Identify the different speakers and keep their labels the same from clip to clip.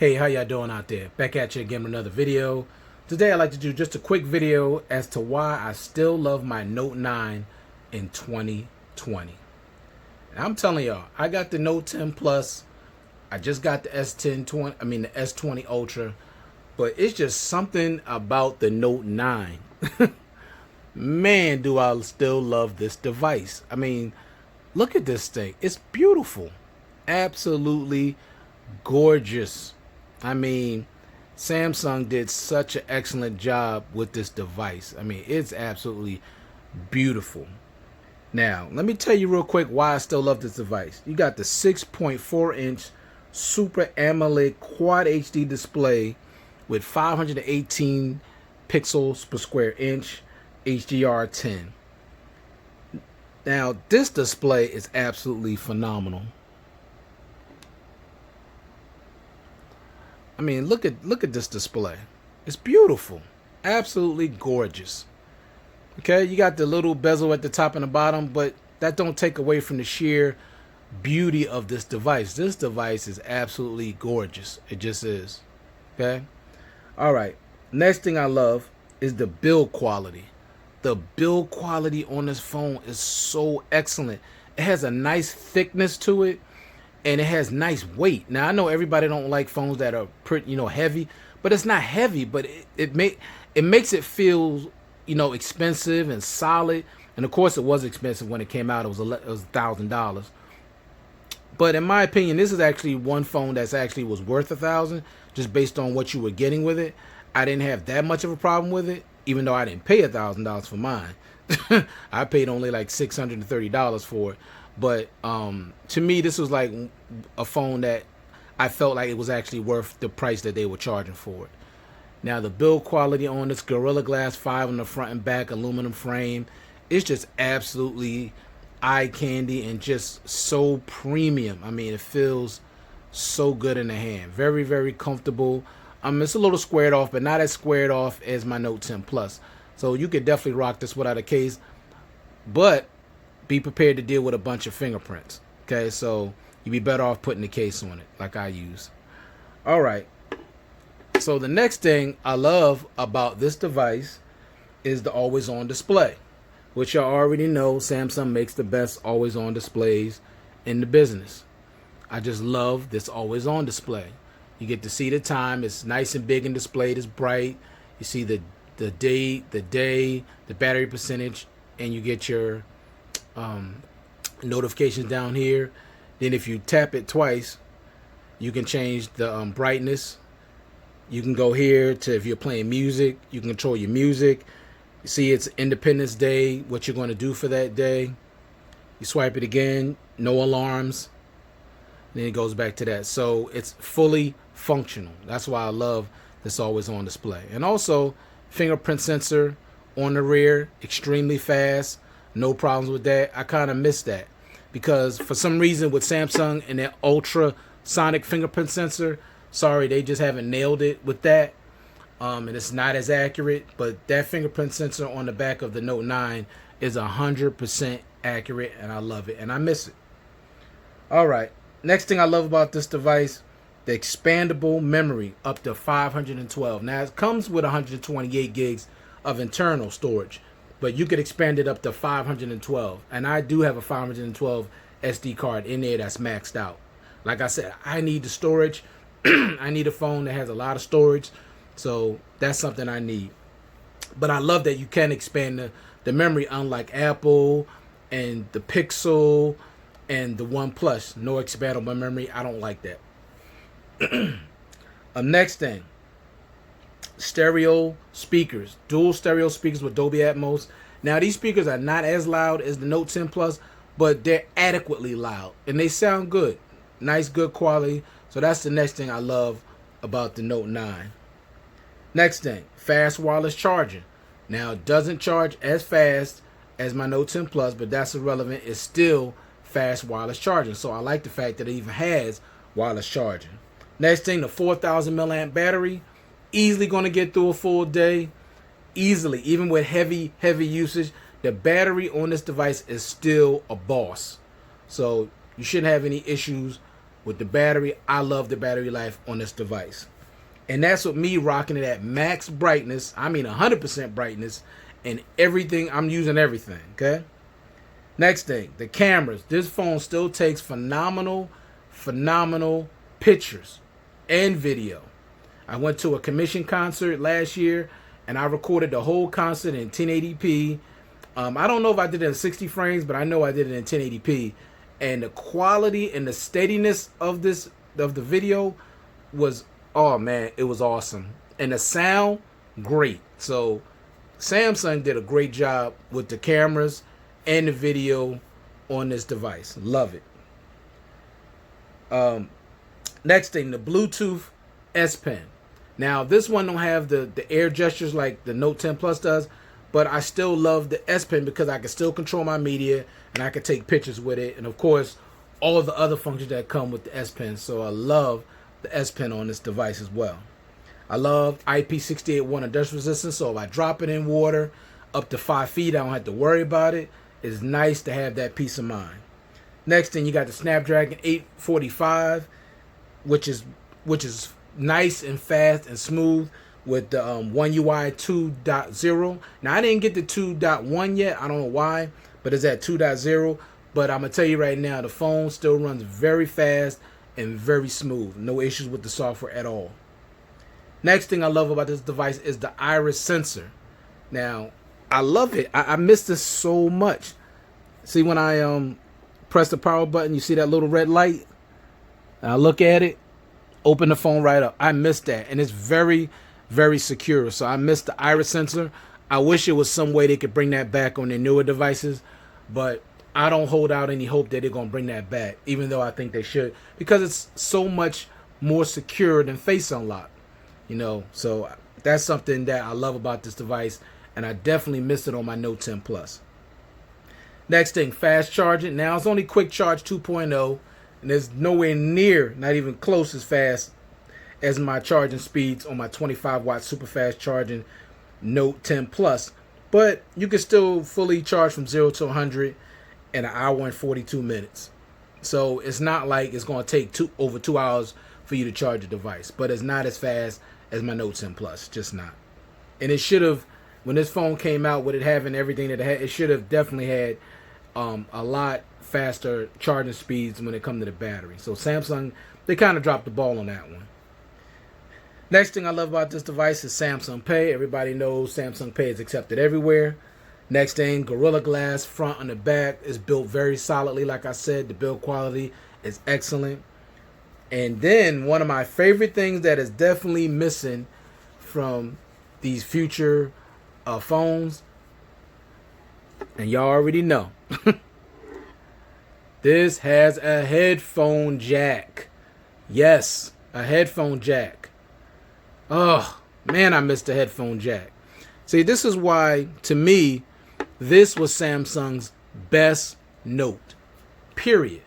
Speaker 1: Hey, how y'all doing out there? Back at you again with another video. Today I'd like to do just a quick video as to why I still love my Note 9 in 2020. And I'm telling y'all, I got the Note 10 Plus. I just got the the S20 Ultra, but it's just something about the Note 9. Man, do I still love this device. I mean, look at this thing. It's beautiful. Absolutely gorgeous. I mean, Samsung did such an excellent job with this device. I mean, it's absolutely beautiful. Now, let me tell you real quick why I still love this device. You got the 6.4-inch Super AMOLED Quad HD display with 518 pixels per square inch, HDR10. Now, this display is absolutely phenomenal. I mean, look at this display. It's beautiful. Absolutely gorgeous. Okay, you got the little bezel at the top and the bottom, but that don't take away from the sheer beauty of this device. This device is absolutely gorgeous. It just is. Okay? All right. Next thing I love is the build quality. The build quality on this phone is so excellent. It has a nice thickness to it. And it has nice weight. Now I know everybody don't like phones that are pretty, heavy, but it's not heavy. But it makes it feel, expensive and solid. And of course, it was expensive when it came out. It was $1,000. But in my opinion, this is actually one phone that's actually was worth $1,000 just based on what you were getting with it. I didn't have that much of a problem with it, even though I didn't pay $1,000 for mine. I paid only like $630 for it. But to me, this was like a phone that I felt like it was actually worth the price that they were charging for it. Now, the build quality on this Gorilla Glass 5 on the front and back aluminum frame, it's just absolutely eye candy and just so premium. I mean, it feels so good in the hand. Very, very comfortable. It's a little squared off, but not as squared off as my Note 10 Plus. So you could definitely rock this without a case. But be prepared to deal with a bunch of fingerprints. Okay, so you'd be better off putting the case on it like I use. All right. So the next thing I love about this device is the always on display, which you already know Samsung makes the best always on displays in the business. I just love this always on display. You get to see the time. It's nice and big and displayed. It's bright. You see the date, the battery percentage, and you get your notifications down here. Then if you tap it twice, you can change the brightness. You can go here to, if you're playing music, you can control your music. You see it's Independence Day, what you're going to do for that day. You swipe it again, no alarms. Then it goes back to that. So it's fully functional. That's why I love this always on display. And also fingerprint sensor on the rear, extremely fast. No problems with that. I kind of miss that because for some reason with Samsung and their ultrasonic fingerprint sensor, sorry, they just haven't nailed it with that. And it's not as accurate, but that fingerprint sensor on the back of the Note 9 is 100% accurate, and I love it, and I miss it. All right. Next thing I love about this device, the expandable memory up to 512. Now, it comes with 128 gigs of internal storage, but you could expand it up to 512. And I do have a 512 SD card in there that's maxed out. Like I said, I need the storage. I need a phone that has a lot of storage. So that's something I need. But I love that you can expand the memory, unlike Apple and the Pixel and the OnePlus. No expandable memory. I don't like that. Next thing. Stereo speakers, dual stereo speakers with Dolby Atmos. Now these speakers are not as loud as the Note 10 Plus, but they're adequately loud and they sound good. Nice, good quality. So that's the next thing I love about the Note 9. Next thing, fast wireless charging. Now it doesn't charge as fast as my Note 10 Plus, but that's irrelevant. It's still fast wireless charging. So I like the fact that it even has wireless charging. Next thing, the 4,000 milliamp battery. Easily going to get through a full day. Easily. Even with heavy usage, the battery on this device is still a boss. So you shouldn't have any issues with the battery. I love the battery life on this device. And that's with me rocking it at max brightness. I mean 100% brightness. And everything, I'm using everything, okay? Next thing, the cameras. This phone still takes phenomenal pictures and video. I went to a commission concert last year, and I recorded the whole concert in 1080p. I don't know if I did it in 60 frames, but I know I did it in 1080p. And the quality and the steadiness of the video was, oh man, it was awesome. And the sound, great. So Samsung did a great job with the cameras and the video on this device. Love it. Next thing, the Bluetooth S Pen. Now this one don't have the air gestures like the Note 10 Plus does, but I still love the S Pen because I can still control my media and I can take pictures with it, and of course all the other functions that come with the S Pen. So I love the S Pen on this device as well. I love IP68 water dust resistance, so if I drop it in water up to 5 feet, I don't have to worry about it. It's nice to have that peace of mind. Next thing, you got the Snapdragon 845, which is nice and fast and smooth with the One UI 2.0. Now I didn't get the 2.1 yet. I don't know why, but it's at 2.0. But I'm gonna tell you right now, the phone still runs very fast and very smooth. No issues with the software at all. Next thing I love about this device is the iris sensor. Now, I love it. I miss this so much. See, when I press the power button, you see that little red light? I look at it, open the phone right up. I miss that. And it's very, very secure. So I miss the iris sensor. I wish it was some way they could bring that back on their newer devices. But I don't hold out any hope that they're going to bring that back, even though I think they should, because it's so much more secure than Face Unlock. You know, so that's something that I love about this device, and I definitely missed it on my Note 10 Plus. Next thing, fast charging. Now it's only Quick Charge 2.0, and it's nowhere near, not even close as fast as my charging speeds on my 25 watt super fast charging Note 10 Plus. But you can still fully charge from 0 to 100 in an hour and 42 minutes. So it's not like it's going to take over 2 hours for you to charge a device, but it's not as fast as my Note 10 Plus, just not. And it should have, when this phone came out with it having everything that it had, it should have definitely had a lot faster charging speeds when it comes to the battery. So Samsung, they kind of dropped the ball on that one. Next thing I love about this device is Samsung Pay. Everybody knows Samsung Pay is accepted everywhere. Next thing, Gorilla Glass front and the back is built very solidly. Like I said, the build quality is excellent. And then one of my favorite things that is definitely missing from these future phones, and y'all already know, this has a headphone jack. Yes, a headphone jack. Oh, man, I missed the headphone jack. See, this is why, to me, this was Samsung's best Note, period.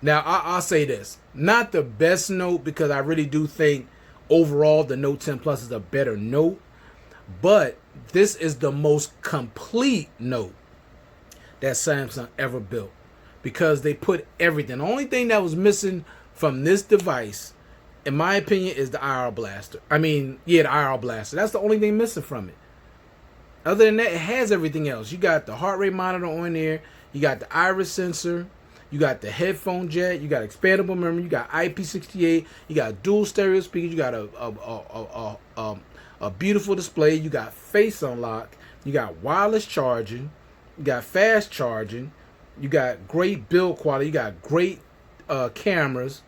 Speaker 1: Now, I'll say this. Not the best Note, because I really do think overall the Note 10 Plus is a better Note. But this is the most complete Note that Samsung ever built, because they put everything. The only thing that was missing from this device, in my opinion, is the IR blaster. The IR blaster. That's the only thing missing from it. Other than that, it has everything else. You got the heart rate monitor on there. You got the iris sensor. You got the headphone jack. You got expandable memory. You got IP68. You got dual stereo speakers. You got a beautiful display. You got Face Unlock. You got wireless charging. You got fast charging. You got great build quality. You got great cameras.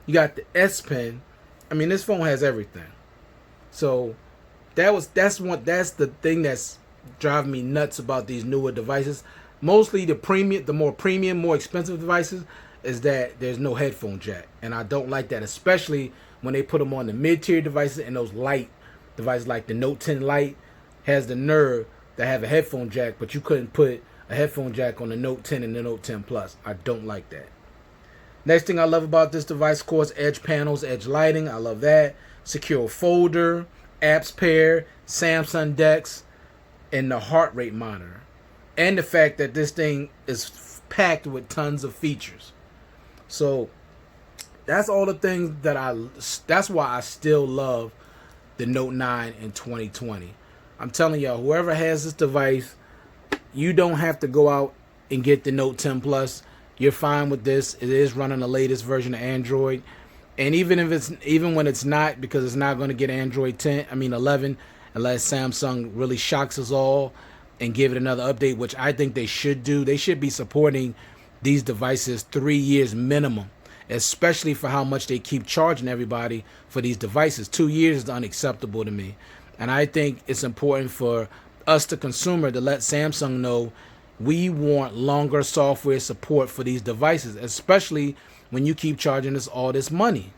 Speaker 1: You got the S Pen. This phone has everything. So that's the thing that's driving me nuts about these newer devices. Mostly the more premium, more expensive devices, is that there's no headphone jack. And I don't like that, especially when they put them on the mid-tier devices, and those light devices like the Note 10 Lite has the nerve to have a headphone jack, but you couldn't put a headphone jack on the Note 10 and the Note 10 Plus. I don't like that. Next thing I love about this device, of course, edge panels, edge lighting. I love that. Secure folder, apps pair, Samsung DeX, and the heart rate monitor. And the fact that this thing is packed with tons of features. So that's all the things that's why I still love the Note 9 in 2020. I'm telling y'all, whoever has this device, you don't have to go out and get the Note 10 Plus. You're fine with this. It is running the latest version of Android. And even when it's not, because it's not going to get Android 11, unless Samsung really shocks us all and give it another update, which I think they should do. They should be supporting these devices 3 years minimum, especially for how much they keep charging everybody for these devices. 2 years is unacceptable to me. And I think it's important for us, the consumer, to let Samsung know we want longer software support for these devices, especially when you keep charging us all this money.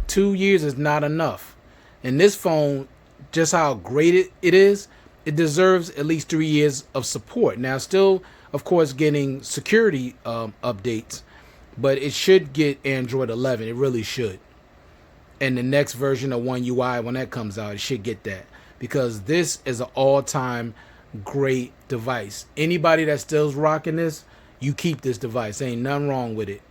Speaker 1: 2 years is not enough. And this phone, just how great it is, it deserves at least 3 years of support. Now, still, of course, getting security updates, but it should get Android 11. It really should. And the next version of One UI, when that comes out, it should get that. Because this is an all-time great device. Anybody that still's rocking this, you keep this device. Ain't nothing wrong with it.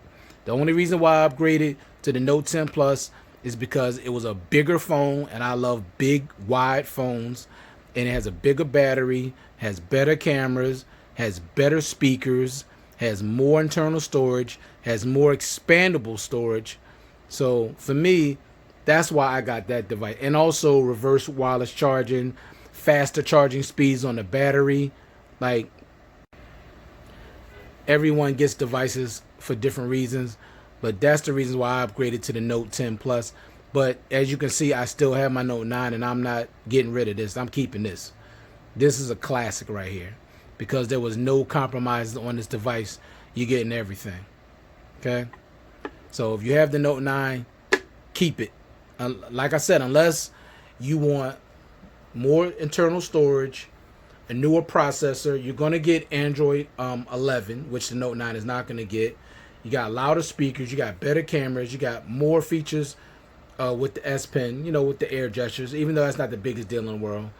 Speaker 1: The only reason why I upgraded to the Note 10 Plus is because it was a bigger phone, and I love big, wide phones, and it has a bigger battery, has better cameras, has better speakers, has more internal storage, has more expandable storage. So for me, that's why I got that device. And also reverse wireless charging, faster charging speeds on the battery. Like, everyone gets devices for different reasons, but that's the reason why I upgraded to the Note 10 Plus. But as you can see, I still have my Note 9, and I'm not getting rid of this. I'm keeping this. This is a classic right here, because there was no compromises on this device. You're getting everything. Okay? So if you have the Note 9, keep it. Like I said, unless you want more internal storage, a newer processor, you're going to get Android 11, which the Note 9 is not going to get. You got louder speakers, you got better cameras, you got more features with the S Pen, with the air gestures, even though that's not the biggest deal in the world.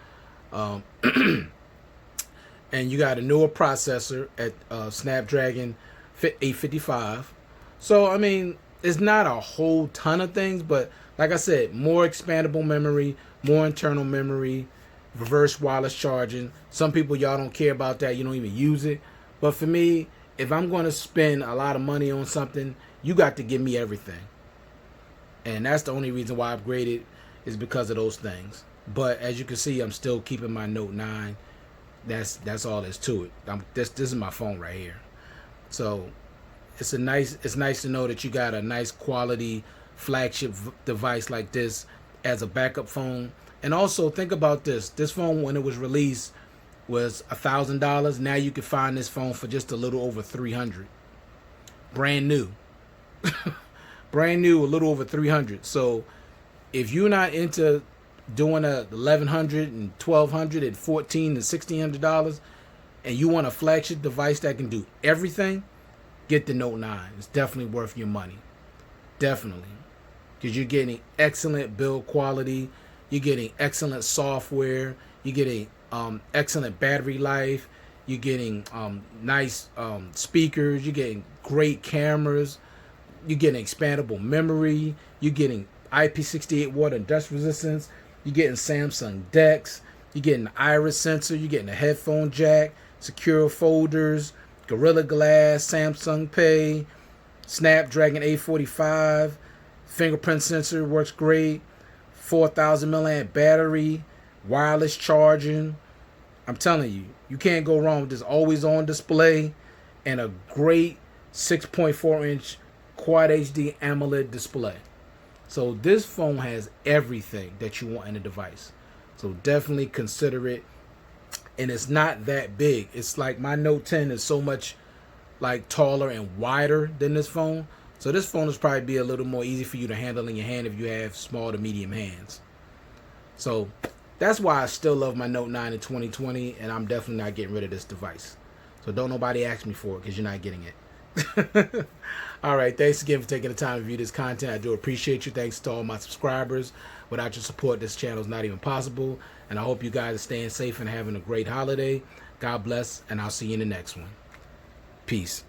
Speaker 1: And you got a newer processor at Snapdragon 855. So, I mean, it's not a whole ton of things, but like I said, more expandable memory, more internal memory, reverse wireless charging. Some people, y'all don't care about that. You don't even use it. But for me, if I'm going to spend a lot of money on something, you got to give me everything. And that's the only reason why I upgraded, is because of those things. But as you can see, I'm still keeping my Note 9. That's all there's to it. This is my phone right here. So it's nice to know that you got a nice quality flagship device like this as a backup phone. And also think about this. This phone, when it was released, was $1,000. Now you can find this phone for just a little over $300. Brand new. Brand new, a little over $300. So if you're not into doing a $1,100 and $1,200 and $1,400 and $1,600, and you want a flagship device that can do everything, get the Note 9. It's definitely worth your money. Definitely. Because you're getting excellent build quality, you're getting excellent software, you're getting excellent battery life, you're getting nice speakers, you're getting great cameras, you're getting expandable memory, you're getting IP68 water and dust resistance, you're getting Samsung DeX, you're getting the iris sensor, you're getting a headphone jack, secure folders, Gorilla Glass, Samsung Pay, Snapdragon 845, fingerprint sensor works great, 4,000 milliamp battery, wireless charging. I'm telling you, you can't go wrong with this always on display and a great 6.4 inch Quad HD AMOLED display. So this phone has everything that you want in a device. So definitely consider it. And it's not that big. It's like my Note 10 is so much like taller and wider than this phone. So this phone is probably be a little more easy for you to handle in your hand if you have small to medium hands. So that's why I still love my Note 9 in 2020, and I'm definitely not getting rid of this device. So don't nobody ask me for it, because you're not getting it. All right, thanks again for taking the time to view this content. I do appreciate you. Thanks to all my subscribers. Without your support, this channel is not even possible. And I hope you guys are staying safe and having a great holiday. God bless, and I'll see you in the next one. Peace.